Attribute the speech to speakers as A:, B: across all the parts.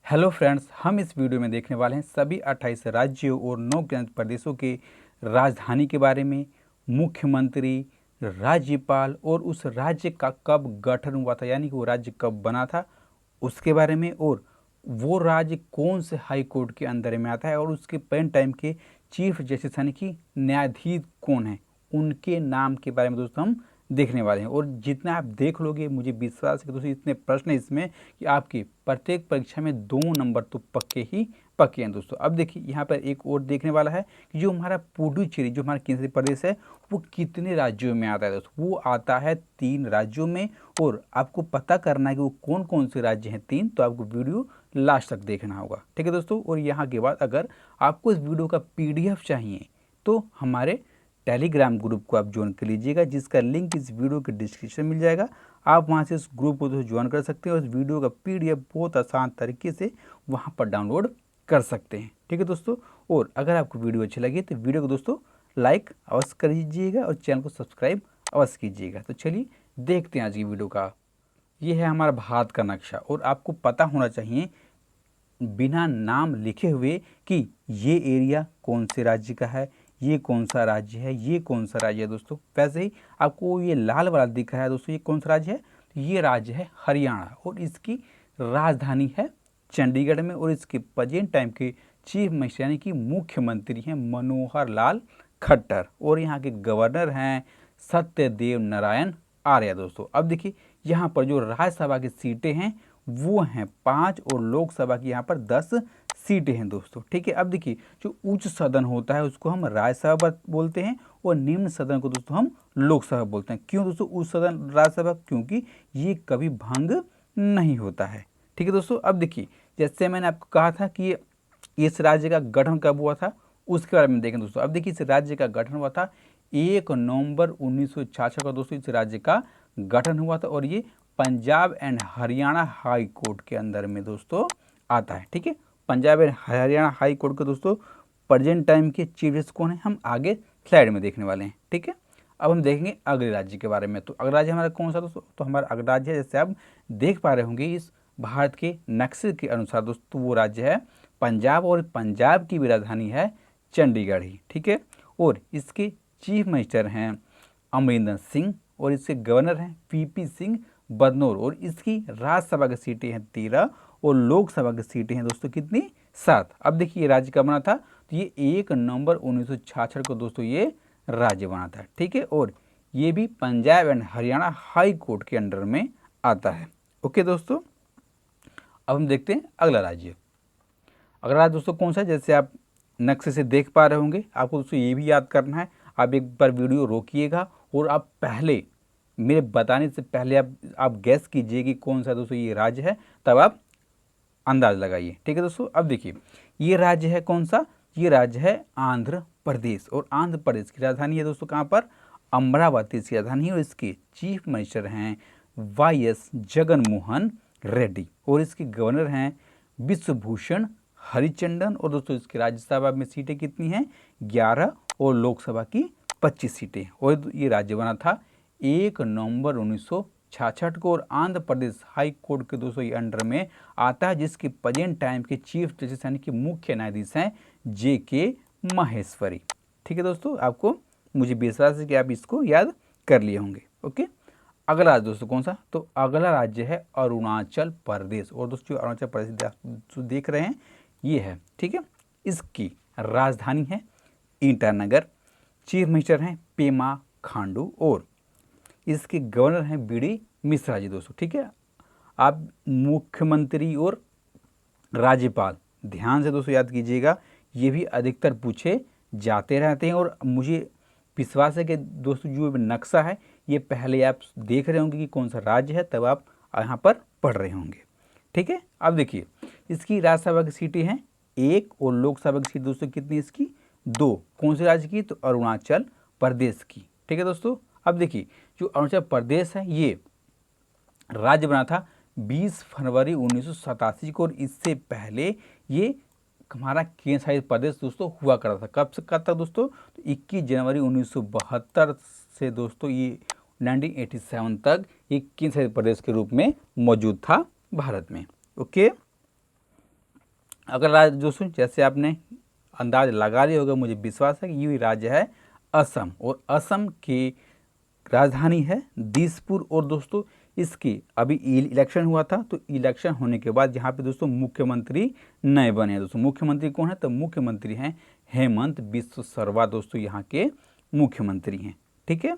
A: Hello friends, हम इस video में देखने वाले हैं सभी 28 राज्यों और 9 केंद्र प्रदेशों के राजधानी के बारे में, मुख्यमंत्री, राज्यपाल और उस राज्य का कब गठन हुआ था, यानी कि वो राज्य कब बना था उसके बारे में, और वो राज्य कौन से हाई कोर्ट के अंदर में आता है और उसके पेन टाइम के चीफ जस्टिस यानी कि न्यायाधीश कौन है, उनके नाम के बारे में दोस्तों हम देखने वाले हैं। और जितना आप देख लोगे, मुझे विश्वास है कि दोस्तों इतने प्रश्न हैं इसमें कि आपकी प्रत्येक परीक्षा में 2 नंबर तो पक्के ही पक्के हैं दोस्तों। अब देखिए यहाँ पर एक और देखने वाला है कि जो हमारा पुडुचेरी, जो हमारा केंद्रीय प्रदेश है, वो कितने राज्यों में आता है दोस्तों। वो आता है 3 राज्यों में, और आपको पता करना है कि वो कौन कौन से राज्य हैं 3, तो आपको वीडियो लास्ट तक देखना होगा, ठीक है दोस्तों। और यहाँ के बाद अगर आपको इस वीडियो का PDF चाहिए तो हमारे टेलीग्राम ग्रुप को आप ज्वाइन कर लीजिएगा, जिसका लिंक इस वीडियो के डिस्क्रिप्शन में मिल जाएगा। आप वहां से इस ग्रुप को तो ज्वाइन कर सकते हैं और इस वीडियो का PDF बहुत आसान तरीके से वहां पर डाउनलोड कर सकते हैं, ठीक है दोस्तों। और अगर आपको वीडियो अच्छी लगी तो वीडियो को दोस्तों लाइक अवश्य कर दीजिएगा और चैनल को सब्सक्राइब अवश्य कीजिएगा। तो चलिए देखते हैं आज की वीडियो का। ये है हमारा भारत का नक्शा, और आपको पता होना चाहिए बिना नाम लिखे हुए कि ये एरिया कौन से राज्य का है, ये कौन सा राज्य है, ये कौन सा राज्य है दोस्तों। वैसे ही आपको ये लाल वाला दिख रहा है दोस्तों, ये कौन सा राज्य है, तो ये राज्य है हरियाणा, और इसकी राजधानी है चंडीगढ़ में। और इसके प्रेजेंट टाइम के चीफ मिनिस्टर यानी कि मुख्यमंत्री हैं मनोहर लाल खट्टर, और यहाँ के गवर्नर हैं सत्यदेव नारायण आर्य दोस्तों। अब देखिए यहाँ पर जो राज्यसभा की सीटें हैं वो हैं 5, और लोकसभा की यहाँ पर 10 सीटें हैं दोस्तों, ठीक है। अब देखिए जो उच्च सदन होता है उसको हम राज्यसभा बोलते हैं, और निम्न सदन को दोस्तों हम लोकसभा बोलते हैं। क्यों दोस्तों उच्च सदन राज्यसभा? क्योंकि ये कभी भंग नहीं होता है, ठीक है दोस्तों। अब देखिए जैसे मैंने आपको कहा था कि इस राज्य का गठन कब हुआ था, उसके बारे में देखें दोस्तों। अब देखिए इस राज्य का गठन हुआ था 1 नवंबर 1966 को दोस्तों इस राज्य का गठन हुआ था, और ये Punjab and Haryana high court के अंदर में दोस्तों आता है, ठीक है। Punjab and Haryana high court के दोस्तों प्रेजेंट टाइम के चीफ जस्टिस कौन है, हम आगे स्लाइड में देखने वाले हैं, ठीक है। अब हम देखेंगे अगले राज्य के बारे में। तो अगला राज्य हमारा कौन सा दोस्तों, तो हमारा अगला राज्य है, जैसे आप देख पा रहे होंगे इस भारत के नक्शे के अनुसार दोस्तों, वो राज्य है पंजाब, और पंजाब की भी राजधानी है चंडीगढ़ ही, ठीक है। और इसके चीफ मिनिस्टर हैं अमरिंदर सिंह, और इसके गवर्नर हैं VP सिंह बदनौर, और इसकी राज्यसभा की सीटें हैं 13, और लोकसभा की सीटें हैं दोस्तों कितनी, 7। अब देखिए ये राज्य कब बना था, तो ये 1 नवंबर 1966 को दोस्तों ये राज्य बना था, ठीक है। और ये भी Punjab and Haryana high court के अंडर में आता है, ओके दोस्तों। अब हम देखते हैं अगला राज्य। अगला राज्य दोस्तों कौन सा है, जैसे आप नक्शे से देख पा रहे होंगे, आपको दोस्तों ये भी याद करना है। आप एक बार वीडियो रोकिएगा और आप पहले मेरे बताने से पहले आप गैस कीजिए कि कौन सा दोस्तों ये राज्य है, तब आप अंदाज लगाइए, ठीक है दोस्तों। अब देखिए ये राज्य है कौन सा, ये राज्य है आंध्र प्रदेश, और आंध्र प्रदेश की राजधानी है दोस्तों कहाँ पर, अमरावती इसकी राजधानी है, और इसके चीफ मिनिस्टर हैं YS जगन मोहन रेड्डी, और इसके गवर्नर हैं विश्वभूषण हरिचंदन। और दोस्तों इसकी राज्यसभा में सीटें कितनी हैं, 11, और लोकसभा की 25 सीटें। और ये राज्य बना था 1 नवंबर 1966 को, और आंध्र प्रदेश हाई कोर्ट के दोस्तों ये अंडर में आता है, जिसके प्रेजेंट टाइम के चीफ जस्टिस यानी कि मुख्य न्यायाधीश हैं JK माहेश्वरी, ठीक है दोस्तों। आपको मुझे विश्वास है कि आप इसको याद कर लिए होंगे, ओके। अगला राज्य दोस्तों कौन सा, तो अगला राज्य है अरुणाचल प्रदेश, और दोस्तों अरुणाचल प्रदेश आप देख रहे हैं ये है, ठीक है। इसकी राजधानी है ईटानगर, चीफ मिनिस्टर हैं पेमा खांडू, और इसके गवर्नर हैं BD मिश्रा जी दोस्तों, ठीक है। आप मुख्यमंत्री और राज्यपाल ध्यान से दोस्तों याद कीजिएगा, ये भी अधिकतर पूछे जाते रहते हैं। और मुझे विश्वास है कि दोस्तों जो नक्शा है ये पहले आप देख रहे होंगे कि कौन सा राज्य है, तब आप यहाँ पर पढ़ रहे होंगे, ठीक है। अब देखिए इसकी राज्यसभा की सीटें हैं 1, और लोकसभा की सीट दोस्तों कितनी, इसकी 2। कौन से राज्य की, तो अरुणाचल प्रदेश की, ठीक है दोस्तों। अब देखिए जो अरुणाचल प्रदेश है ये राज्य बना था 20 फरवरी 1987 को, और इससे पहले ये हमारा केंद्र शासित प्रदेश दोस्तों हुआ करता था। कब से कब तक दोस्तों, तो 21 जनवरी 1972 से दोस्तों ये 1987 तक ये केंद्र शासित प्रदेश के रूप में मौजूद था भारत में, ओके। अगला राज्य दोस्तों, जैसे आपने अंदाज लगा लिया होगा, मुझे विश्वास है कि ये राज्य है असम, और असम की राजधानी है दिसपुर। और दोस्तों इसकी अभी इलेक्शन हुआ था, तो इलेक्शन होने के बाद यहाँ पे दोस्तों मुख्यमंत्री नए बने हैं। दोस्तों मुख्यमंत्री कौन है? तो मुख्यमंत्री हैं हेमंत बिस्व शर्मा, दोस्तों यहाँ के मुख्यमंत्री हैं। ठीक है,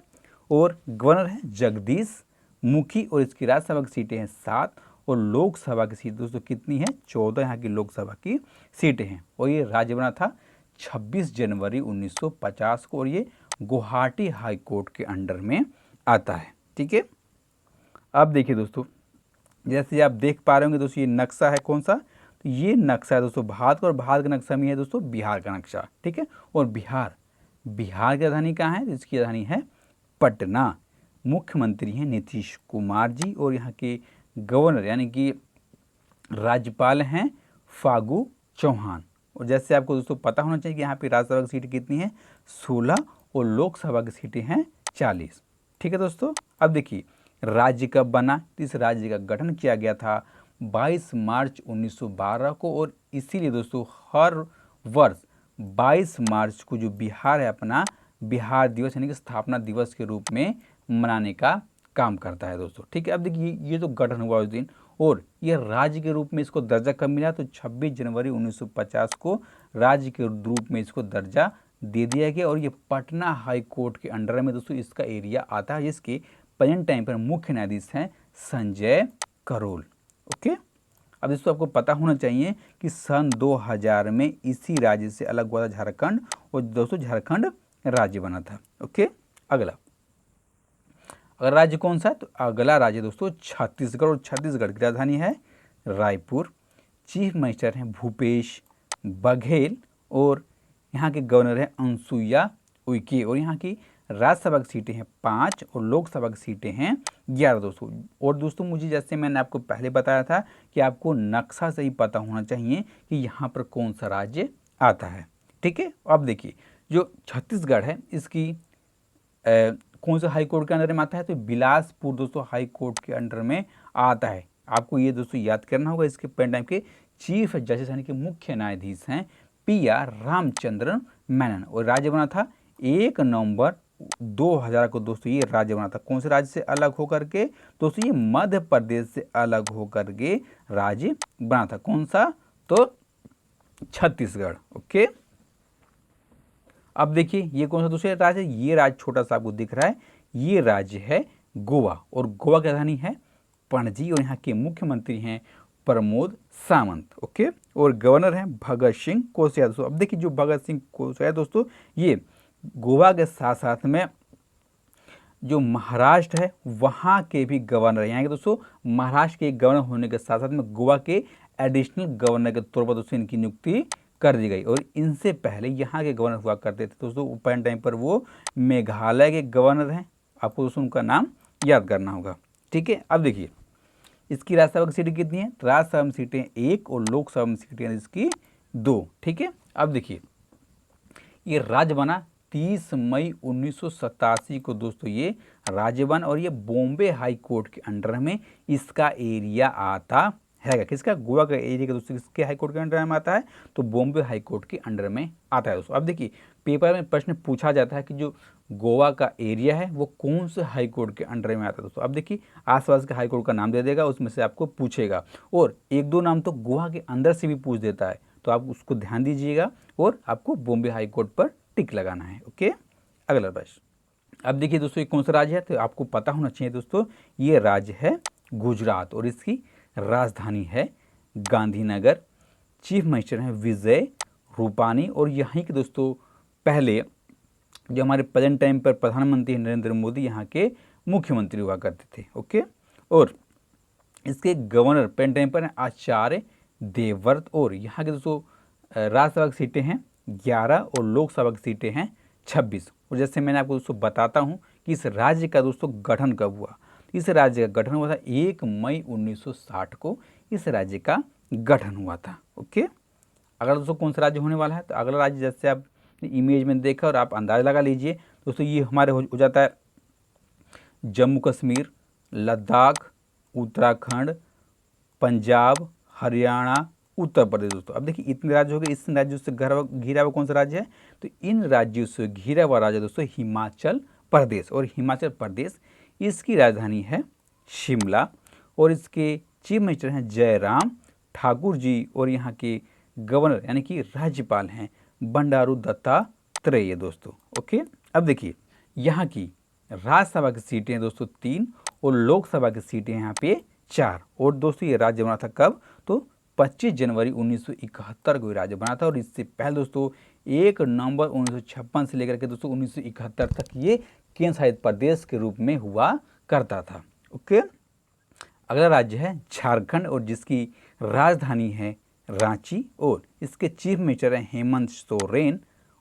A: और गवर्नर है जगदीश मुखी, और इसकी राज्यसभा की सीटें हैं 7, और लोकसभा की सीट दोस्तों कितनी है? 14 यहाँ की लोकसभा की सीटें हैं। और ये राज्य बना था 26 जनवरी 1950 को, और ये गुवाहाटी हाई कोर्ट के अंडर में आता है। ठीक है, अब देखिए दोस्तों, जैसे आप देख पा रहे होंगे दोस्तों, ये नक्शा है कौन सा? तो ये नक्शा है दोस्तों भारत का, और भारत का नक्शा में है दोस्तों बिहार का नक्शा। ठीक है, और बिहार की राजधानी कहाँ है? इसकी राजधानी है पटना। मुख्यमंत्री हैं नीतीश कुमार जी, और यहाँ के गवर्नर यानी कि राज्यपाल हैं फागू चौहान। और जैसे आपको दोस्तों पता होना चाहिए कि यहाँ पे राज्यसभा की सीट कितनी है? 16, और लोकसभा की सीटें हैं 40। ठीक है दोस्तों, अब देखिए राज्य कब बना? तो इस राज्य का गठन किया गया था 22 मार्च 1912 को, और इसीलिए दोस्तों हर वर्ष 22 मार्च को जो बिहार है अपना बिहार दिवस यानी कि स्थापना दिवस के रूप में मनाने का काम करता है दोस्तों। ठीक है, अब देखिए ये तो गठन हुआ उस दिन, और ये राज्य के रूप में इसको दर्जा कब मिला? तो 26 जनवरी 1950 को राज्य के रूप में इसको दर्जा दे दिया गया, और ये पटना हाई कोर्ट के अंडर में दोस्तों इसका एरिया आता है, जिसके प्रेजेंट टाइम पर मुख्य न्यायाधीश हैं संजय करोल। ओके, अब दोस्तों आपको पता होना चाहिए कि सन 2000 में इसी राज्य से अलग हुआ था झारखंड, और दोस्तों झारखंड राज्य बना था। ओके, अगला राज्य कौन सा है? तो अगला राज्य दोस्तों छत्तीसगढ़, और छत्तीसगढ़ की राजधानी है रायपुर। चीफ मिनिस्टर हैं भूपेश बघेल, और यहाँ के गवर्नर हैं अनुसुईया उइके, और यहाँ की राज्यसभा की सीटें हैं 5, और लोकसभा की सीटें हैं 11 दोस्तों। और दोस्तों मुझे जैसे मैंने आपको पहले बताया था कि आपको नक्शा से ही पता होना चाहिए कि यहाँ पर कौन सा राज्य आता है। ठीक है, अब देखिए जो छत्तीसगढ़ है इसकी कौन से हाई कोर्ट के अंडर में आता है? तो बिलासपुर दोस्तों हाई कोर्ट के अंडर में आता है। आपको ये दोस्तों याद करना होगा। इसके पेन टाइम के चीफ जस्टिस यानी कि मुख्य न्यायाधीश हैं PR रामचंद्रन मेनन, और राज्य बना था 1 नवंबर 2000 को दोस्तों ये राज्य बना था। कौन से राज्य से अलग होकर के? दोस्तों ये मध्य प्रदेश से अलग होकर के राज्य बना था। कौन सा? तो छत्तीसगढ़। ओके, अब देखिए ये कौन सा दूसरा राज्य है? ये राज्य छोटा सा आपको दिख रहा है, ये राज्य है गोवा, और गोवा की राजधानी है पणजी, और यहाँ के मुख्यमंत्री हैं प्रमोद सावंत। ओके, और गवर्नर हैं भगत सिंह कोश्यारी दोस्तों। अब देखिए जो भगत सिंह कोश्यारी दोस्तों ये गोवा के साथ साथ में जो महाराष्ट्र है वहाँ के भी गवर्नर हैं। यहाँ के दोस्तों महाराष्ट्र के गवर्नर होने के साथ साथ में गोवा के एडिशनल गवर्नर के तौर पर दोस्तों इनकी नियुक्ति कर दी गई, और इनसे पहले यहाँ के गवर्नर हुआ करते थे दोस्तों उस टाइम पर वो मेघालय के गवर्नर हैं। आपको दोस्तों उनका नाम याद करना होगा। ठीक है, अब देखिए इसकी राज्यसभा की सीटें कितनी है? राज्यसभा में सीटें 1, और लोकसभा में सीटें इसकी 2। ठीक है, अब देखिए ये राज्य बना 30 मई 1987 को दोस्तों ये राज्य बना, और ये बॉम्बे हाई कोर्ट के अंडर में इसका एरिया आता है। किसका? गोवा का एरिया का दोस्तों किसके हाई कोर्ट के अंडर में आता है? तो बॉम्बे हाई कोर्ट के अंडर में आता है दोस्तों। अब देखिए पेपर में प्रश्न पूछा जाता है कि जो गोवा का एरिया है वो कौन से हाई कोर्ट के अंडर में आता है दोस्तों। अब देखिए आसपास के हाई कोर्ट का नाम दे देगा, उसमें से आपको पूछेगा, और 1-2 नाम तो गोवा के अंदर से भी पूछ देता है, तो आप उसको ध्यान दीजिएगा, और आपको बॉम्बे हाई कोर्ट पर टिक लगाना है। ओके, अगला प्रश्न। अब देखिए दोस्तों ये कौन सा राज्य है? तो आपको पता होना चाहिए दोस्तों ये राज्य है गुजरात, और इसकी राजधानी है गांधीनगर। चीफ मिनिस्टर हैं विजय रूपानी, और यहीं के दोस्तों पहले जो हमारे प्रेजेंट टाइम पर प्रधानमंत्री नरेंद्र मोदी यहाँ के मुख्यमंत्री हुआ करते थे। ओके, और इसके गवर्नर प्रेजेंट टाइम पर आचार्य देवव्रत, और यहाँ के दोस्तों राज्यसभा की सीटें हैं 11, और लोकसभा की सीटें हैं 26। और जैसे मैंने आपको दोस्तों बताता हूँ कि इस राज्य का दोस्तों गठन कब हुआ? इस राज्य का गठन हुआ था 1 मई 1960 को इस राज्य का गठन हुआ था। ओके, अगला दोस्तों कौन सा राज्य होने वाला है? तो अगला राज्य जैसे आप इमेज में देखा और आप अंदाज़ा लगा लीजिए दोस्तों, ये हमारे हो जाता है जम्मू कश्मीर, लद्दाख, उत्तराखंड, पंजाब, हरियाणा, उत्तर प्रदेश दोस्तों। अब देखिए इतने राज्य हो गए, इस राज्यों से घिरा हुआ कौन सा राज्य है, तो इन राज्यों से घिरा हुआ राज्य दोस्तों हिमाचल प्रदेश। और हिमाचल प्रदेश इसकी राजधानी है शिमला और इसके चीफ मिनिस्टर हैं जयराम ठाकुर जी और यहाँ के गवर्नर यानी कि राज्यपाल हैं बंडारू दत्तात्रेय दोस्तों। ओके, अब देखिए यहाँ की राज्यसभा की सीटें हैं दोस्तों 3 और लोकसभा की सीटें यहाँ पे 4। और दोस्तों ये राज्य बना था कब, तो 25 जनवरी 1971 को ये राज्य बना था। और इससे पहले दोस्तों 1 नवंबर 1956 से लेकर के दोस्तों 1971 तक ये केंद्र शासित प्रदेश के रूप में हुआ करता था। ओके, अगला राज्य है झारखंड और जिसकी राजधानी है रांची और इसके चीफ मिनिस्टर हैं हेमंत सोरेन।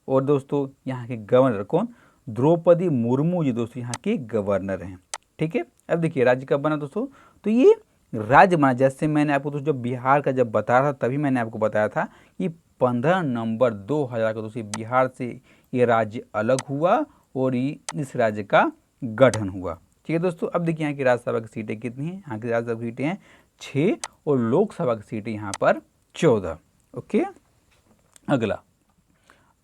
A: और दोस्तों यहाँ के गवर्नर कौन, द्रौपदी मुर्मू जी दोस्तों यहाँ के गवर्नर हैं। ठीक है, अब देखिए राज्य कब बना दोस्तों, तो ये राज्य बना जैसे मैंने आपको दोस्तों जब बिहार का जब बताया था तभी मैंने आपको बताया था कि 15 नवंबर 2000 को दोस्तों बिहार से ये राज्य अलग हुआ और इस राज्य का गठन हुआ। ठीक है दोस्तों, अब देखिए यहाँ की राज्यसभा की सीटें कितनी हैं, यहाँ की राज्यसभा की सीटें हैं 6 और लोकसभा की सीटें यहाँ पर 14। ओके,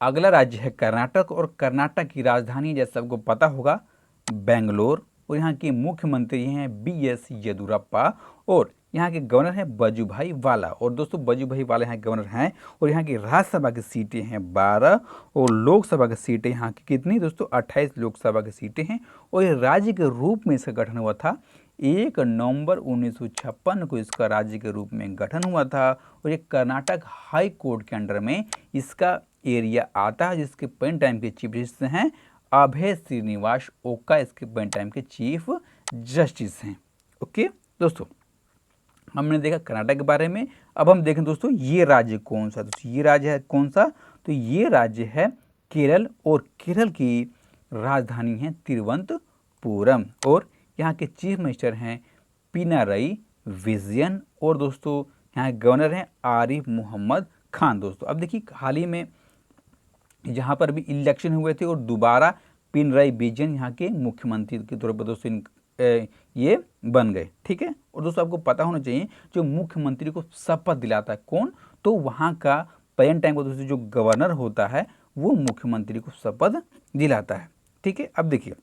A: अगला राज्य है कर्नाटक और कर्नाटक की राजधानी जैसे सबको पता होगा बेंगलोर और यहाँ के मुख्यमंत्री हैं BS येदियुरप्पा और यहाँ के गवर्नर हैं वजुभाई वाला। और दोस्तों वजुभाई वाला यहाँ गवर्नर हैं और यहाँ की राज्यसभा की सीटें हैं 12 और लोकसभा की सीटें यहाँ की कितनी दोस्तों 28 लोकसभा की सीटें हैं। और ये राज्य के रूप में इसका गठन हुआ था 1 नवंबर 1956 को इसका राज्य के रूप में गठन हुआ था। और ये कर्नाटक हाई कोर्ट के अंडर में इसका एरिया आता है जिसके पेन टाइम के चीफ जस्टिस हैं अभय श्रीनिवास ओका, इसके पेन टाइम के चीफ जस्टिस हैं। ओके दोस्तों, हमने देखा कर्नाटक के बारे में। अब हम देखें दोस्तों ये राज्य कौन सा, दोस्तों ये राज्य है कौन सा, तो ये राज्य है केरल और केरल की राजधानी है तिरुवनंतपुरम और यहाँ के चीफ मिनिस्टर हैं पिनारई विजयन और दोस्तों यहाँ गवर्नर हैं आरिफ मोहम्मद खान दोस्तों। अब देखिए हाल ही में जहाँ पर भी इलेक्शन हुए थे और दोबारा पिनराई विजयन यहाँ के मुख्यमंत्री के तौर पर दोस्तों ये बन गए। ठीक है, और दोस्तों आपको पता होना चाहिए जो मुख्यमंत्री को शपथ दिलाता है कौन, तो वहाँ का प्रेजेंट टाइम का दोस्तों जो गवर्नर होता है वो मुख्यमंत्री को शपथ दिलाता है। ठीक है, अब देखिए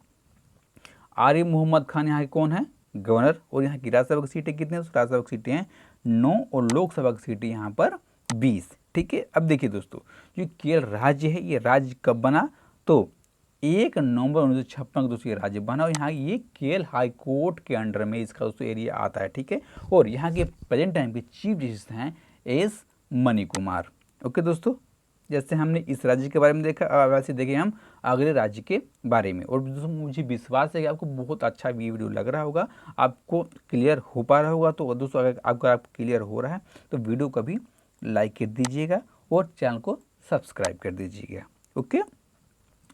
A: आरिफ मोहम्मद खान यहाँ के कौन है, गवर्नर। और यहाँ की राज्यसभा की सीटें कितनी है, राज्यसभा की सीटें हैं 9 और लोकसभा की सीटें यहाँ पर 20। ठीक है, अब देखिए दोस्तों जो केरल राज्य है ये राज्य कब बना, तो 1 नवंबर 1956 को दोस्तों ये राज्य बना और यहाँ ये केरल हाई कोर्ट के अंडर में इसका दोस्तों एरिया आता है। ठीक है, और यहाँ के प्रेजेंट टाइम के चीफ जस्टिस हैं एस मणि कुमार। ओके दोस्तों, जैसे हमने इस राज्य के बारे में देखा वैसे देखें हम अगले राज्य के बारे में। और दोस्तों मुझे विश्वास है कि आपको बहुत अच्छा वीडियो लग रहा होगा, आपको क्लियर हो पा रहा होगा। तो दोस्तों अगर आपको क्लियर हो रहा है तो वीडियो को भी लाइक कर दीजिएगा और चैनल को सब्सक्राइब कर दीजिएगा। ओके,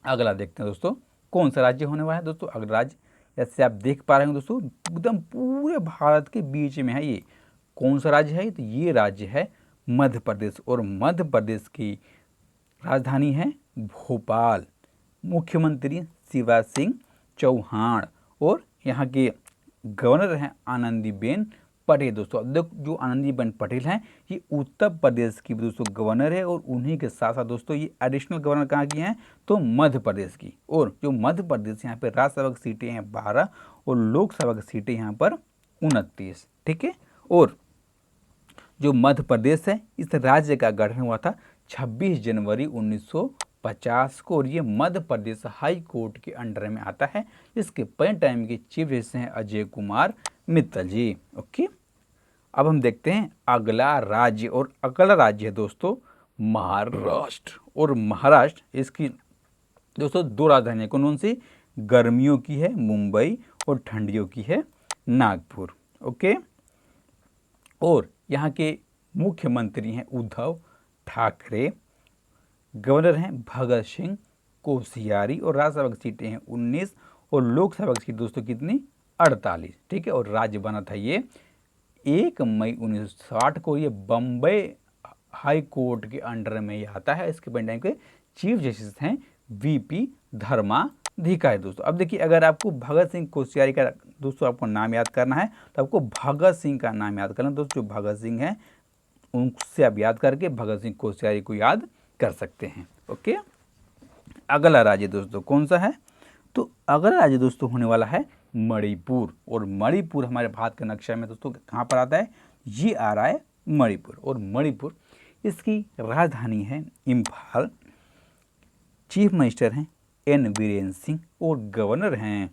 A: अगला देखते हैं दोस्तों कौन सा राज्य होने वाला है। दोस्तों अगला राज्य जैसे आप देख पा रहे हैं दोस्तों एकदम पूरे भारत के बीच में है, ये कौन सा राज्य है, तो ये राज्य है मध्य प्रदेश और मध्य प्रदेश की राजधानी है भोपाल, मुख्यमंत्री शिवराज सिंह चौहान और यहाँ के गवर्नर हैं आनंदीबेन पटेल दोस्तों। अब जो आनंदीबेन पटेल हैं ये उत्तर प्रदेश की दोस्तों गवर्नर है और उन्हीं के साथ साथ दोस्तों ये एडिशनल गवर्नर कहाँ की हैं, तो मध्य प्रदेश की। और जो मध्य प्रदेश यहाँ पे राज्यसभा की सीटें हैं 12 और लोकसभा की सीटें यहाँ पर 29। ठीक है, और जो मध्य प्रदेश है इस राज्य का गठन हुआ था 26 जनवरी 1950 को और ये मध्य प्रदेश हाई कोर्ट के अंडर में आता है। इसके प्रेजेंट टाइम के चीफ जस्टिस हैं अजय कुमार मित्तल जी। ओके, अब हम देखते हैं अगला राज्य और अगला राज्य है दोस्तों महाराष्ट्र। और महाराष्ट्र इसकी दोस्तों 2 राजधानियाँ कौन कौन सी, गर्मियों की है मुंबई और ठंडियों की है नागपुर। ओके, और यहाँ के मुख्यमंत्री हैं उद्धव ठाकरे, गवर्नर हैं भगत सिंह कोश्यारी और राज्यसभा की सीटें हैं 19 और लोकसभा की सीट दोस्तों कितनी 48। ठीक है, और राज्य बना था ये 1 मई 1960 को, ये बम्बई हाई कोर्ट के अंडर में ये आता है। इसके पेन टाइम के चीफ जस्टिस हैं VP धर्माधिकारी दोस्तों। अब देखिए अगर आपको भगत सिंह कोश्यारी का दोस्तों आपको नाम याद करना है तो आपको भगत सिंह का नाम याद करना। दोस्तों जो भगत सिंह है उनसे आप याद करके भगत सिंह कोश्यारी को याद कर सकते हैं। ओके, अगला राज्य दोस्तों कौन सा है? तो अगला राज्य दोस्तों होने वाला है मणिपुर। और मणिपुर हमारे भारत के नक्शे में दोस्तों कहाँ पर आता है? ये आ रहा है मणिपुर। और मणिपुर, इसकी राजधानी है इम्फाल, चीफ मिनिस्टर हैं एन बीरेन सिंह और गवर्नर हैं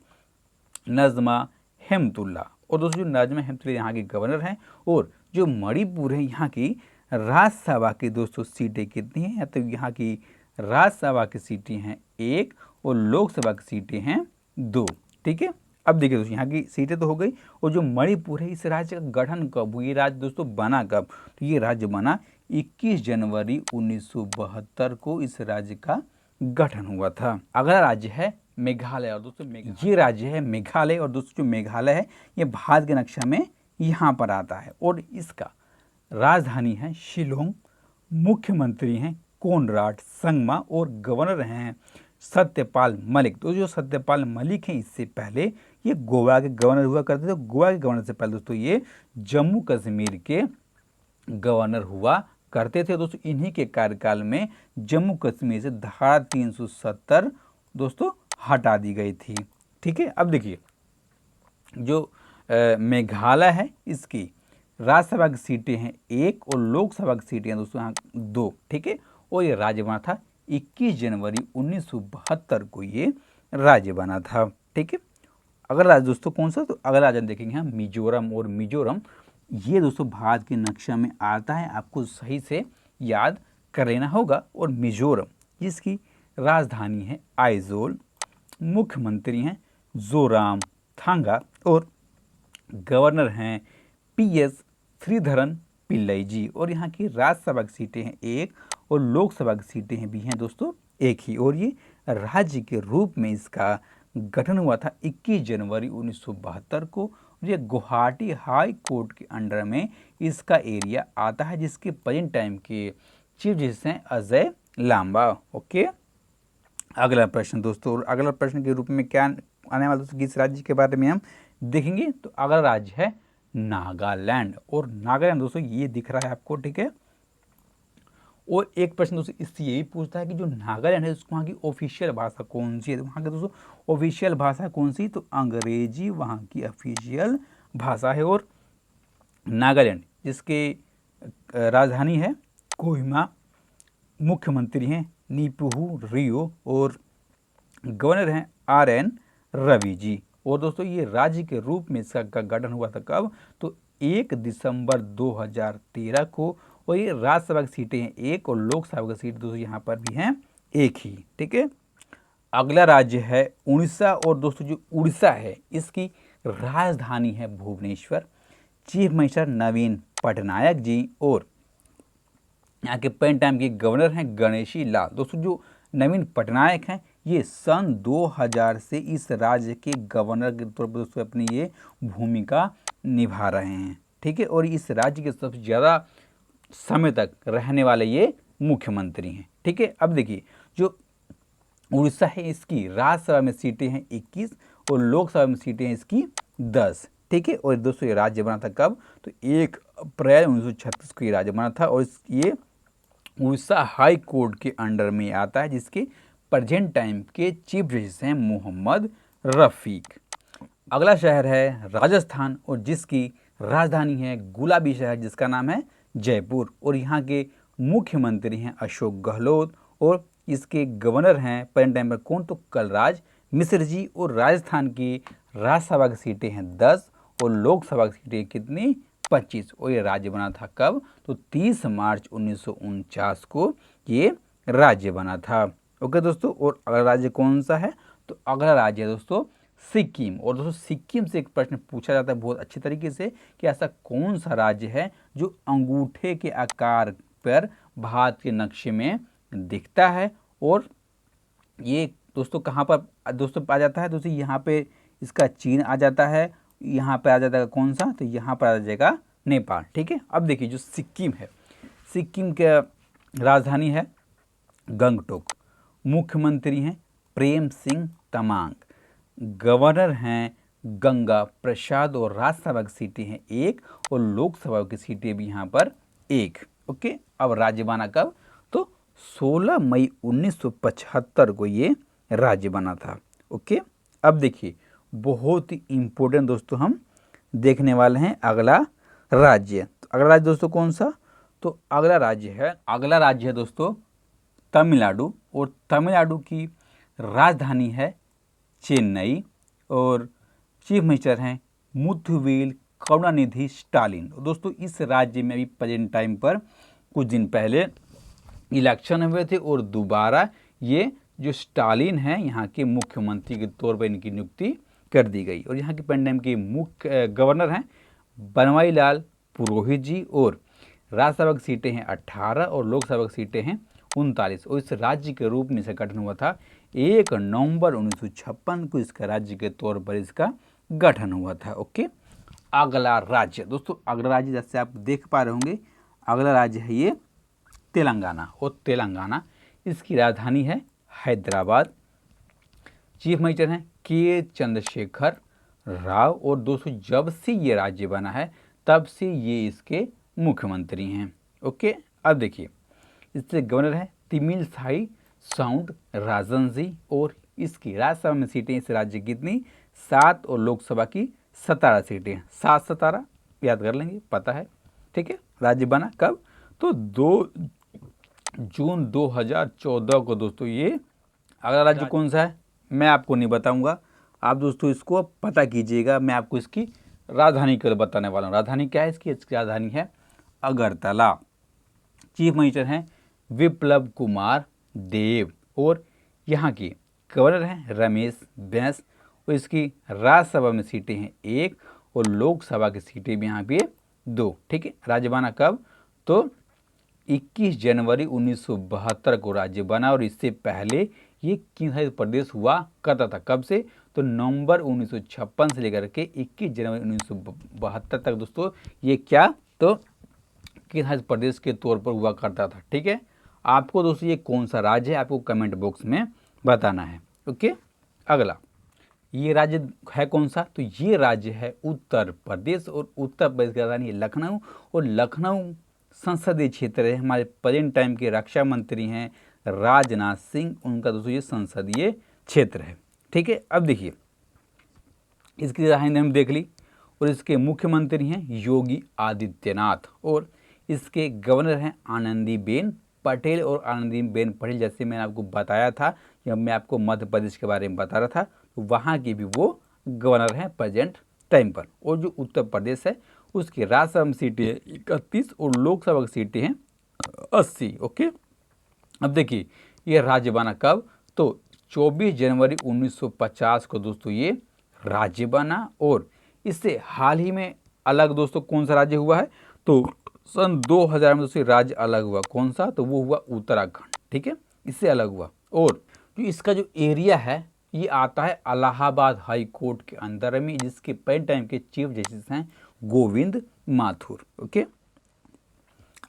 A: नजमा हेमतुल्ला। और दोस्तों जो नजमा हेमतुल्ला यहाँ के गवर्नर हैं, और जो मणिपुर है यहाँ की राज्यसभा की दोस्तों सीटें कितनी हैं? तो यहाँ की राज्यसभा की सीटें हैं 1 और लोकसभा की सीटें हैं 2। ठीक है, अब देखिए दोस्तों यहाँ की सीटें तो हो गई, और जो मणिपुर है इस राज्य का गठन कब हुआ? ये राज्य दोस्तों बना कब? तो ये राज्य बना 21 जनवरी 1972 को इस राज्य का गठन हुआ था। अगला राज्य है मेघालय। और दोस्तों ये राज्य है मेघालय, और दोस्तों जो मेघालय है ये भारत के नक्शा में यहाँ पर आता है, और इसका राजधानी है शिलोंग, मुख्यमंत्री हैं कोनराड संगमा और गवर्नर हैं सत्यपाल मलिक। तो जो सत्यपाल मलिक हैं इससे पहले ये गोवा के गवर्नर हुआ करते थे। गोवा के गवर्नर से पहले दोस्तों ये जम्मू कश्मीर के गवर्नर हुआ करते थे। दोस्तों इन्हीं के कार्यकाल में जम्मू कश्मीर से धारा 370 दोस्तों हटा दी गई थी। ठीक है, अब देखिए जो मेघालय है इसकी राज्यसभा की सीटें हैं 1 और लोकसभा की सीटें हैं दोस्तों यहाँ 2। ठीक है, और ये राज्य बना था 21 जनवरी 1972 को ये राज्य बना था। ठीक है, अगला राज्य दोस्तों कौन सा? तो अगला राज्य देखेंगे हम मिजोरम। और मिजोरम ये दोस्तों भारत के नक्शा में आता है, आपको सही से याद कर लेना होगा। और मिजोरम जिसकी राजधानी है आइजोल, मुख्यमंत्री हैं जोराम थांगा और गवर्नर हैं PS श्रीधरन पिल्लई जी। और यहाँ की राज्यसभा की सीटें हैं 1 और लोकसभा की सीटें भी हैं दोस्तों 1 ही। और ये राज्य के रूप में इसका गठन हुआ था 21 जनवरी 1972 को। ये गुवाहाटी हाई कोर्ट के अंडर में इसका एरिया आता है, जिसके प्रेजेंट टाइम के चीफ जस्टिस हैं अजय लांबा। ओके, अगला प्रश्न दोस्तों, और अगला प्रश्न के रूप में क्या आने वाला दोस्तों किस राज्य के बारे में हम देखेंगे? तो अगला राज्य है नागालैंड। और नागालैंड दोस्तों ये दिख रहा है आपको। ठीक है, और एक प्रश्न दोस्तों इससे ये भी पूछता है कि जो नागालैंड है उसको वहाँ की ऑफिशियल भाषा कौन सी है? तो वहाँ की दोस्तों ऑफिशियल भाषा कौन सी? तो अंग्रेजी वहाँ की ऑफिशियल भाषा है। और नागालैंड जिसके राजधानी है कोहिमा, मुख्यमंत्री हैं नीपुहू रियो और गवर्नर हैं RN रवि जी। और दोस्तों ये राज्य के रूप में इसका गठन हुआ था कब? तो 1 दिसंबर 2013 को। और ये राज्यसभा की सीटें हैं 1 और लोकसभा की सीट दोस्तों यहाँ पर भी हैं 1 ही। ठीक है, अगला राज्य है उड़ीसा। और दोस्तों जो उड़ीसा है इसकी राजधानी है भुवनेश्वर, चीफ मिनिस्टर नवीन पटनायक जी और यहाँ के पेन टाइम के गवर्नर हैं गणेशी लाल। दोस्तों जो नवीन पटनायक हैं ये सन 2000 से इस राज्य के गवर्नर के तौर पर दोस्तों अपनी ये भूमिका निभा रहे हैं। ठीक है, और इस राज्य के सबसे ज़्यादा समय तक रहने वाले ये मुख्यमंत्री हैं। ठीक है, अब देखिए जो उड़ीसा है इसकी राज्यसभा में सीटें हैं 21 और लोकसभा में सीटें हैं इसकी 10। ठीक है, और दोस्तों ये राज्य बना था कब? तो 1 अप्रैल 1936 को ये राज्य बना था। और ये उड़ीसा हाई कोर्ट के अंडर में आता है, जिसके प्रेजेंट टाइम के चीफ जस्टिस हैं मोहम्मद रफ़ीक। अगला शहर है राजस्थान, और जिसकी राजधानी है गुलाबी शहर जिसका नाम है जयपुर। और यहाँ के मुख्यमंत्री हैं अशोक गहलोत और इसके गवर्नर हैं प्रेजेंट टाइम पर कौन? तो कलराज मिश्र जी। और राजस्थान की राज्यसभा की सीटें हैं 10 और लोकसभा की सीटें कितनी? 25। और ये राज्य बना था कब? तो 30 मार्च 1949 को ये राज्य बना था। ओके दोस्तों, और अगला राज्य कौन सा है? तो अगला राज्य है दोस्तों सिक्किम। और दोस्तों सिक्किम से एक प्रश्न पूछा जाता है बहुत अच्छी तरीके से कि ऐसा कौन सा राज्य है जो अंगूठे के आकार पर भारत के नक्शे में दिखता है? और ये दोस्तों कहाँ पर दोस्तों आ जाता है? दोस्तों यहाँ पे इसका चीन आ जाता है, यहाँ पे आ जाता है कौन सा? तो यहाँ पर आ जाएगा नेपाल। ठीक है, अब देखिए जो सिक्किम है, सिक्किम के राजधानी है गंगटोक, मुख्यमंत्री हैं प्रेम सिंह तमांग, गवर्नर हैं गंगा प्रसाद और राज्यसभा की सीटें हैं 1 और लोकसभा की सीटें भी यहाँ पर एक। ओके, अब राज्य बना कब? तो 16 मई 1975 को ये राज्य बना था। ओके, अब देखिए बहुत ही इम्पोर्टेंट दोस्तों हम देखने वाले हैं अगला राज्य। तो अगला राज्य दोस्तों कौन सा? तो अगला राज्य है दोस्तों तमिलनाडु, और तमिलनाडु की राजधानी है चेन्नई, और चीफ मिनिस्टर हैं मुथुवेल करुणानिधि स्टालिन। दोस्तों इस राज्य में अभी प्रेजेंट टाइम पर कुछ दिन पहले इलेक्शन हुए थे और दोबारा ये जो स्टालिन हैं यहाँ के मुख्यमंत्री के तौर पर इनकी नियुक्ति कर दी गई। और यहाँ के पेंडेम के मुख्य गवर्नर हैं बनवारी लाल पुरोहित जी, और राज्यसभा की सीटें हैं 18 और लोकसभा की सीटें हैं 39। और इस राज्य के रूप में इसका गठन हुआ था 1 नवंबर 1956 को इसका राज्य के तौर पर इसका गठन हुआ था। ओके, अगला राज्य दोस्तों, अगला राज्य जैसे आप देख पा रहे होंगे, अगला राज्य है ये तेलंगाना, और तेलंगाना इसकी राजधानी है हैदराबाद। चीफ मिनिस्टर हैं के चंद्रशेखर राव, और दोस्तों जब से ये राज्य बना है तब से ये इसके मुख्यमंत्री हैं। ओके, अब देखिए इससे गवर्नर है तिमिलसाई साउंड राजन जी, और इसकी राज्यसभा में सीटें इस राज्य की कितनी? 7 और लोकसभा की 17 सीटें। 7-17 याद कर लेंगे, पता है। ठीक है, राज्य बना कब? तो 2 जून 2014 को दोस्तों ये। अगला राज्य कौन सा है मैं आपको नहीं बताऊंगा, आप दोस्तों इसको पता कीजिएगा। मैं आपको इसकी राजधानी केवल बताने वाला हूँ। राजधानी क्या है इसकी? राजधानी है अगरतला। चीफ मिनिस्टर हैं विप्लव कुमार देव, और यहाँ की गवर्नर हैं रमेश बैस, और इसकी राज्यसभा में सीटें हैं 1 और लोकसभा की सीटें भी यहाँ पे 2। ठीक है, राज्य बना कब? तो 21 जनवरी 1972 को राज्य बना, और इससे पहले ये केंद्र प्रदेश हुआ करता था। कब से? तो नवंबर 1956 से लेकर के 21 जनवरी 1972 तक दोस्तों ये क्या? तो केंद्र प्रदेश के तौर पर हुआ करता था। ठीक है, आपको दोस्तों ये कौन सा राज्य है आपको कमेंट बॉक्स में बताना है। ओके, अगला ये राज्य है कौन सा? तो ये राज्य है उत्तर प्रदेश, और उत्तर प्रदेश की राजधानी लखनऊ, और लखनऊ संसदीय क्षेत्र है। हमारे प्रेजेंट टाइम के रक्षा मंत्री हैं राजनाथ सिंह, उनका दोस्तों ये संसदीय क्षेत्र है। ठीक है, अब देखिए इसकी राजधानी हम देख ली, और इसके मुख्यमंत्री हैं योगी आदित्यनाथ, और इसके गवर्नर हैं आनंदीबेन पटेल। और आनंदीबेन पटेल जैसे मैंने आपको बताया था, जब मैं आपको मध्य प्रदेश के बारे में बता रहा था, तो वहाँ की भी वो गवर्नर हैं प्रेजेंट टाइम पर। और जो उत्तर प्रदेश है उसकी राज्यसभा में सीटें 31 और लोकसभा की सीटें हैं 80। ओके, अब देखिए ये राज्य बना कब? तो 24 जनवरी 1950 को दोस्तों ये राज्य बना, और इससे हाल ही में अलग दोस्तों कौन सा राज्य हुआ है? तो सन 2000 में दोस्तों राज्य अलग हुआ। कौन सा? तो वो हुआ उत्तराखंड। ठीक है, इससे अलग हुआ। और जो इसका जो एरिया है ये आता है इलाहाबाद हाई कोर्ट के अंदर में, जिसके प्रेजेंट टाइम के चीफ जस्टिस हैं गोविंद माथुर। ओके,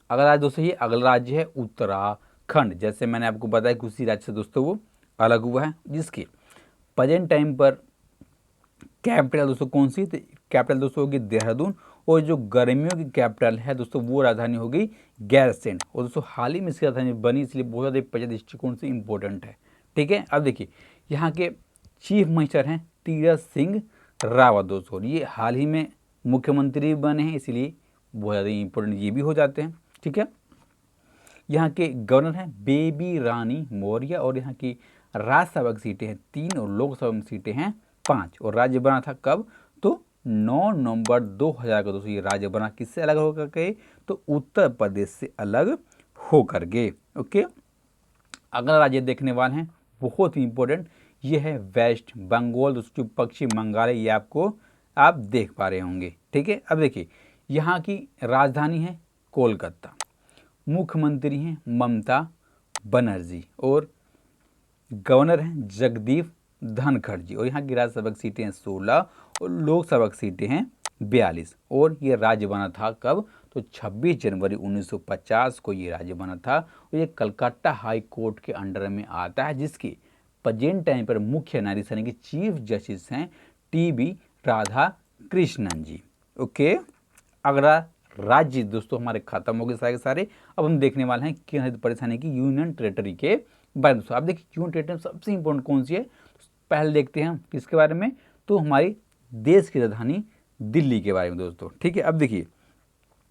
A: अगला राज्य दोस्तों ये अगला राज्य है उत्तराखंड। जैसे मैंने आपको बताया कि उसी राज्य से दोस्तों वो अलग हुआ है, जिसकी प्रेजेंट टाइम पर कैपिटल दोस्तों कौन सी? तो कैपिटल दोस्तों होगी देहरादून, और जो गर्मियों की कैपिटल है दोस्तों वो राजधानी हो गई गैरसैंण। और दोस्तों हाल ही में इसकी राजधानी बनी, इसलिए बहुत ज़्यादा पर्यटन दृष्टिकोण से इंपॉर्टेंट है। ठीक है, अब देखिए यहाँ के चीफ मिनिस्टर हैं तीरथ सिंह रावत दोस्तों, ये हाल ही में मुख्यमंत्री बने हैं, इसलिए बहुत ज़्यादा इंपॉर्टेंट ये भी हो जाते हैं। ठीक है, यहाँ के गवर्नर हैं बेबी रानी मौर्य, और यहाँ की राज्यसभा की सीटें हैं 3 और लोकसभा में सीटें हैं 5। और राज्य बना था कब? तो 9 नवंबर 2000 को दोस्तों ये राज्य बना। किससे अलग होकर के? तो उत्तर प्रदेश से अलग होकर के। ओके, अगला राज्य देखने वाले हैं बहुत ही इंपॉर्टेंट, ये है वेस्ट बंगाल दोस्तों, पश्चिम बंगाल है, ये आपको आप देख पा रहे होंगे। ठीक है, अब देखिए यहाँ की राजधानी है कोलकाता, मुख्यमंत्री हैं ममता बनर्जी, और गवर्नर हैं जगदीप धनखड़ जी, और यहाँ की राज्यसभा की सीटें हैं 16 और लोकसभा की सीटें हैं 42। और ये राज्य बना था कब? तो 26 जनवरी 1950 को ये राज्य बना था, और ये कलकत्ता हाई कोर्ट के अंडर में आता है, जिसकी प्रेजेंट टाइम पर मुख्य न्यायाधीश यानी कि चीफ जस्टिस हैं टीबी राधा कृष्णन जी। ओके, अगला राज्य दोस्तों हमारे खत्म हो गए सारे के सारे। अब हम देखने वाले हैं केंद्र शासित प्रदेश यानी कि यूनियन टेरिटरी के बारे में। दोस्तों आप देखिए यूनियन टेरिटरी सबसे इंपॉर्टेंट कौन सी है, पहले देखते हैं हम किसके बारे में, तो हमारी देश की राजधानी दिल्ली के बारे में दोस्तों। ठीक है, अब देखिए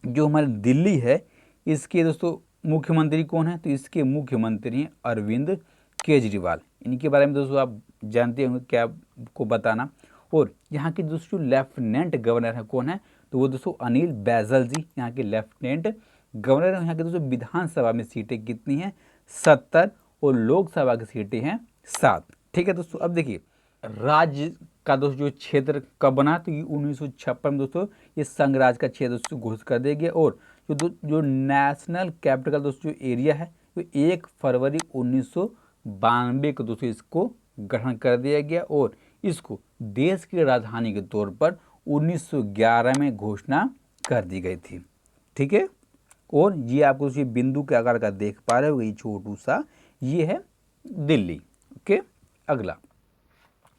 A: जो हमारी दिल्ली है इसके दोस्तों मुख्यमंत्री कौन है, तो इसके मुख्यमंत्री हैं अरविंद केजरीवाल। इनके बारे में दोस्तों आप जानते होंगे, क्या आपको बताना। और यहाँ के दोस्तों लेफ्टिनेंट गवर्नर है कौन है, तो वो दोस्तों अनिल बैजल जी यहाँ के लेफ्टिनेंट गवर्नर है। यहाँ के दोस्तों विधानसभा में सीटें कितनी हैं, 70, और लोकसभा की सीटें हैं 7। ठीक है दोस्तों, अब देखिए राज्य का दोस्तों जो क्षेत्र कब बना, तो ये 1956 में दोस्तों ये संघ राज्य का क्षेत्र दोस्तों घोषित कर दिया गया। और जो नेशनल कैपिटल दोस्तों जो एरिया है वो 1 फरवरी 1992 को दोस्तों इसको गठन कर दिया गया, और इसको देश की राजधानी के तौर पर 1911 में घोषणा कर दी गई थी। ठीक है, और ये आपको ये बिंदु के आकार का देख पा रहे हो, ये छोटू सा ये है दिल्ली। ओके, अगला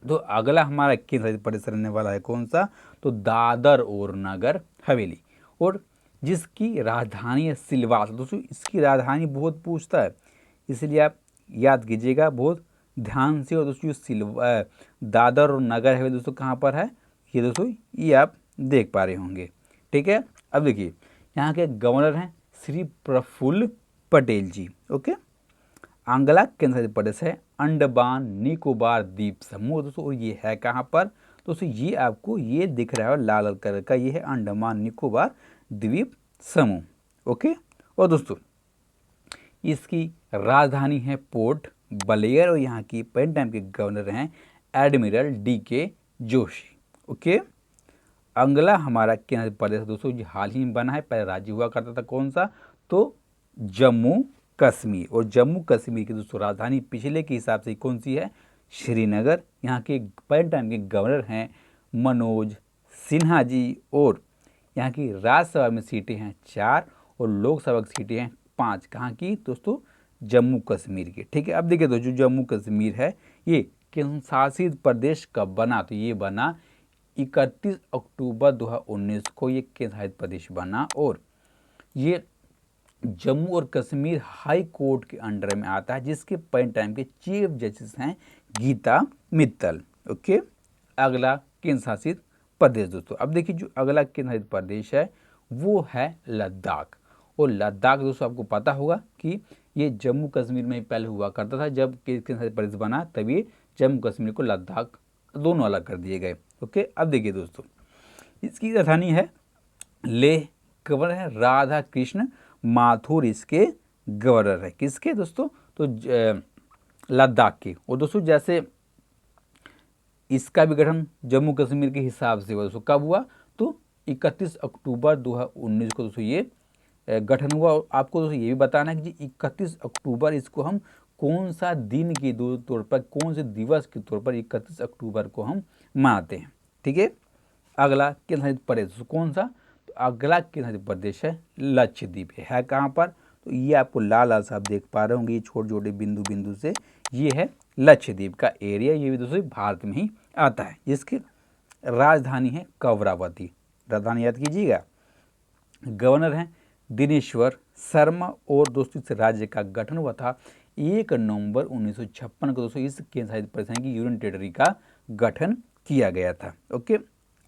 A: तो अगला हमारा केंद्र शासित प्रदेश रहने वाला है कौन सा, तो दादर और नगर हवेली, और जिसकी राजधानी है सिलवासा। दोस्तों इसकी राजधानी बहुत पूछता है, इसलिए आप याद कीजिएगा बहुत ध्यान से। और दोस्तों दादर और नगर हवेली दोस्तों कहाँ पर है, ये दोस्तों ये आप देख पा रहे होंगे। ठीक है, अब देखिए यहाँ के गवर्नर हैं श्री प्रफुल्ल पटेल जी। ओके, अगला केंद्र शासित प्रदेश है अंडमान निकोबार द्वीप समूह दोस्तों, और ये है कहाँ पर दोस्तों, ये आपको ये दिख रहा है लाल कलर का, ये है अंडमान निकोबार द्वीप समूह। ओके, और दोस्तों इसकी राजधानी है पोर्ट ब्लेयर, और यहाँ की पेन टाइम के गवर्नर हैं एडमिरल DK जोशी। ओके, अगला हमारा केंद्र शासित प्रदेश दोस्तों जो हाल ही में बना है, पहले राज्य हुआ करता था कौन सा, तो जम्मू कश्मीर। और जम्मू कश्मीर की दोस्तों राजधानी पिछले के हिसाब से कौन सी है, श्रीनगर। यहाँ के पेन टाइम के गवर्नर हैं मनोज सिन्हा जी, और यहाँ की राज्यसभा में सीटें हैं 4, और लोकसभा की सीटें हैं 5। कहाँ की दोस्तों, जम्मू कश्मीर की। ठीक है, अब देखिए दोस्तों जम्मू कश्मीर है ये केंद्र शासित प्रदेश कब बना, तो ये बना 31 अक्टूबर 2019 को ये केंद्र शासित प्रदेश बना, और ये जम्मू और कश्मीर हाई कोर्ट के अंडर में आता है, जिसके पेन टाइम के चीफ जस्टिस हैं गीता मित्तल। ओके, अगला केंद्र शासित प्रदेश दोस्तों, अब देखिए जो अगला केंद्र शासित प्रदेश है वो है लद्दाख। और लद्दाख दोस्तों आपको पता होगा कि ये जम्मू कश्मीर में पहले हुआ करता था, जब केंद्र शासित प्रदेश बना तभी जम्मू कश्मीर को लद्दाख दोनों अलग कर दिए गए। ओके, अब देखिए दोस्तों इसकी राजधानी है लेह, गवर्नर है राधा कृष्ण माथुर इसके गवर्नर है, किसके दोस्तों, तो लद्दाख के। और दोस्तों जैसे इसका भी गठन जम्मू कश्मीर के हिसाब से हुआ दोस्तों, कब हुआ, तो 31 अक्टूबर 2019 को दोस्तों ये गठन हुआ। और आपको दोस्तों ये भी बताना है कि 31 अक्टूबर इसको हम कौन सा दिन के तौर पर, कौन से दिवस के तौर पर 31 अक्टूबर को हम मनाते हैं। ठीक है, अगला केंद्र शासित प्रदेश कौन सा, तो अगला केंद्र शासित प्रदेश है लक्षद्वीप। है कहाँ पर, तो ये आपको लाल लाल साहब देख पा रहे होंगे, ये छोटे छोटे बिंदु बिंदु से, ये है लक्षद्वीप का एरिया। ये भी दोस्तों भारत में ही आता है, जिसकी राजधानी है कवरावती। राजधानी याद कीजिएगा। गवर्नर हैं दिनेश्वर शर्मा, और दोस्तों इस राज्य का गठन हुआ था 1 नवंबर 1956 को दोस्तों इस केंद्र शासित प्रदेश की यूनियन टेरिटरी का गठन किया गया था। ओके,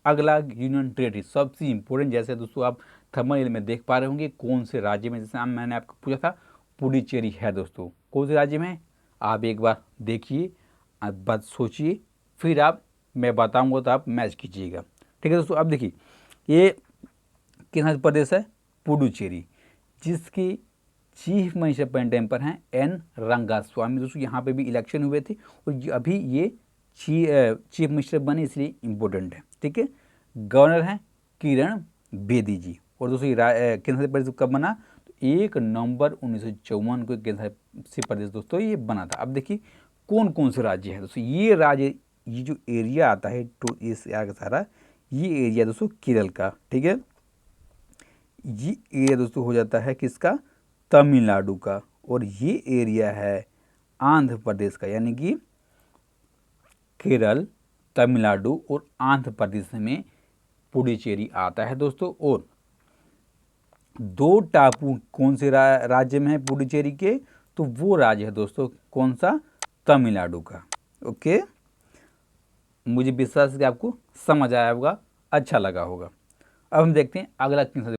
A: अगला यूनियन टेरिटरी सबसे इंपॉर्टेंट, जैसे दोस्तों आप थंबनेल में देख पा रहे होंगे कौन से राज्य में, जैसे मैंने आपको पूछा था पुडुचेरी है दोस्तों, कौन से राज्य में, आप एक बार देखिए, आप बात सोचिए, फिर आप मैं बताऊंगा तो आप मैच कीजिएगा। ठीक है दोस्तों, अब देखिए ये केंद्र शासित प्रदेश है पुडुचेरी, जिसकी चीफ मिनिस्टर पेन टाइम पर हैं N रंगास्वामी। दोस्तों यहाँ पे भी इलेक्शन हुए थे, और अभी ये चीफ मिनिस्टर बने, इसलिए इम्पोर्टेंट है। ठीक है, गवर्नर हैं किरण बेदी जी। और दोस्तों केंद्र शासित प्रदेश कब बना, तो 1 नवंबर 1954 को केंद्र शासित प्रदेश दोस्तों ये बना था। अब देखिए कौन कौन से राज्य हैं दोस्तों, ये राज्य, ये जो एरिया आता है तो इस का सारा ये एरिया दोस्तों केरल का। ठीक है, ये एरिया दोस्तों हो जाता है किसका, तमिलनाडु का, और ये एरिया है आंध्र प्रदेश का, यानी कि केरल, तमिलनाडु और आंध्र प्रदेश में पुडुचेरी आता है दोस्तों। और दो टापू कौन से राज्य में है पुडुचेरी के? तो वो राज्य है दोस्तों कौन सा? तमिलनाडु का। ओके, मुझे विश्वास है कि आपको समझ आया होगा, अच्छा लगा होगा। अब हम देखते हैं अगला क्वेश्चन।